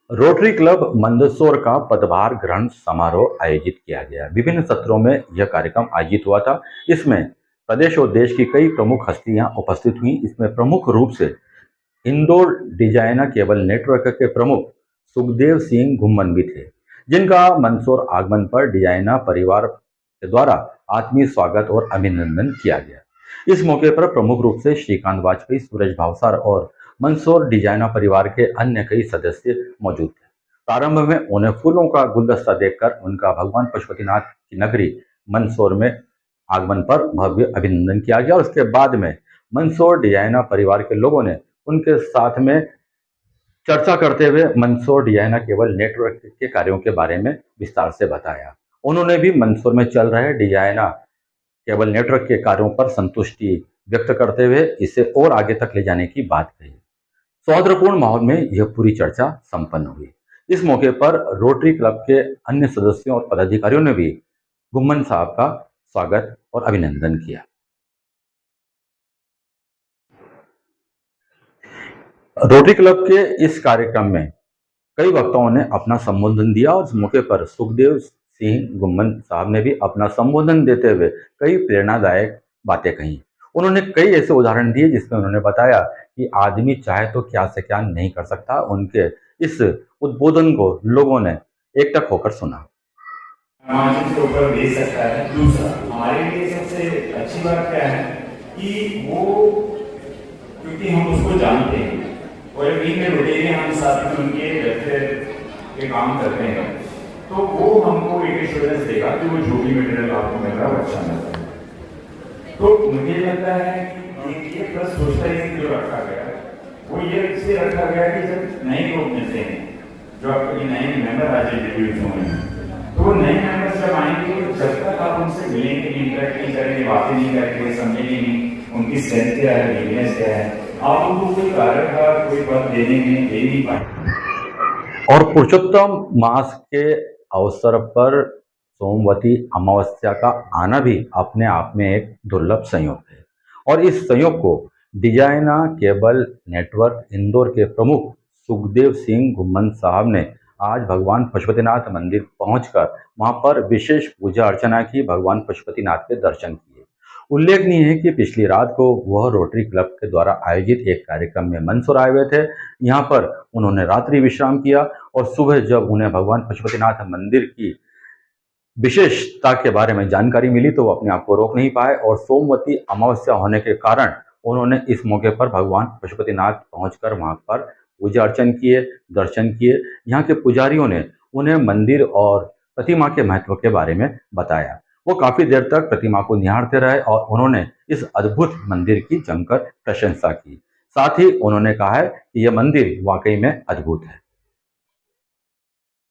Rotary club Mandsaur का पदभार ग्रहण समारोह आयोजित किया गया। विभिन्न सत्रों में यह कार्यक्रम आयोजित हुआ था। इसमें प्रदेश और देश की कई प्रमुख हस्तियां उपस्थित हुई। इसमें प्रमुख रूप से इंदौर डिजाइना केबल नेटवर्क के प्रमुख सुखदेव सिंह घुम्मन भी थे, जिनका मंदसौर आगमन पर डिजाइना परिवार के द्वारा आत्मीय स्वागत और अभिनंदन किया गया। इस मौके पर प्रमुख रूप से श्रीकांत वाजपेयी, सूरज भावसार और मंदसौर डिजाइना परिवार के अन्य कई सदस्य मौजूद थे। प्रारंभ में उन्हें फूलों का गुलदस्ता देकर उनका भगवान पशुपतिनाथ की नगरी मंदसौर में आगमन पर भव्य अभिनंदन किया गया और उसके बाद में मंदसौर डिजाइना परिवार के लोगों ने उनके साथ में चर्चा करते हुए मंदसौर डिजाइना केबल नेटवर्क के कार्यों के बारे में विस्तार से बताया। उन्होंने भी मंदसौर में चल रहे डिजाइना केबल नेटवर्क के कार्यों पर संतुष्टि व्यक्त करते हुए इसे और आगे तक ले जाने की बात कही। सौहार्दपूर्ण माहौल में यह पूरी चर्चा संपन्न हुई। इस मौके पर रोटरी क्लब के अन्य सदस्यों और पदाधिकारियों ने भी घुम्मन साहब का स्वागत और अभिनंदन किया। रोटरी क्लब के इस कार्यक्रम में कई वक्ताओं ने अपना संबोधन दिया और इस मौके पर सुखदेव सिंह घुम्मन साहब ने भी अपना संबोधन देते हुए कई प्रेरणादायक बातें कही। उन्होंने कई ऐसे उदाहरण दिए जिसमें उन्होंने बताया कि आदमी चाहे तो क्या से क्या नहीं कर सकता। उनके इस उद्बोधन को लोगों ने एकटक होकर सुना। के ऊपर दे सकता है। दूसरा, हमारे लिए सबसे अच्छी बात क्या है कि वो, क्योंकि हम उसको जानते हैं और एक में रोटेरियन हम साथ में उनके वेलफेयर के काम करते हैं, तो वो हमको एक एश्योरेंस देगा कि वो जो भी मटेरियल आपको मिल रहा है वो अच्छा मिल रहा है। तो मुझे लगता है कि ये प्लस सोशलाइजिंग जो रखा गया वो ये इसलिए रखा गया कि जब नए लोग मिलते हैं, जो आपके नए मेंबर आज इंट्रोड्यूस हुए हैं, तो वो नए मेंबर्स जब आएंगे तो जब तक आप उनसे मिलेंगे, इंटरेक्ट नहीं करेंगे, बातें नहीं करेंगे, समझेंगे नहीं उनकी स्ट्रेंथ क्या है, वीकनेस क्या है, आप उनको कोई कार्य का कोई पद देने में दे नहीं पाए। और पुरुषोत्तम मास के अवसर पर सोमवती अमावस्या का आना भी अपने आप में एक दुर्लभ संयोग है और इस संयोग को डिजाइना केबल नेटवर्क इंदौर के प्रमुख सुखदेव सिंह घुम्मन साहब ने आज भगवान पशुपतिनाथ मंदिर पहुंचकर वहां पर विशेष पूजा अर्चना की, भगवान पशुपतिनाथ के दर्शन किए। उल्लेखनीय है कि पिछली रात को वह रोटरी क्लब के द्वारा आयोजित एक कार्यक्रम में मंदसौर आए हुए थे। यहाँ पर उन्होंने रात्रि विश्राम किया और सुबह जब उन्हें भगवान पशुपतिनाथ मंदिर की विशेषता के बारे में जानकारी मिली तो वो अपने आप को रोक नहीं पाए और सोमवती अमावस्या होने के कारण उन्होंने इस मौके पर भगवान पशुपतिनाथ पहुंचकर वहां पर पूजा अर्चन किए, दर्शन किए। यहाँ के पुजारियों ने उन्हें मंदिर और प्रतिमा के महत्व के बारे में बताया। वो काफी देर तक प्रतिमा को निहारते रहे और उन्होंने इस अद्भुत मंदिर की जमकर प्रशंसा की। साथ ही उन्होंने कहा है कि यह मंदिर वाकई में अद्भुत है।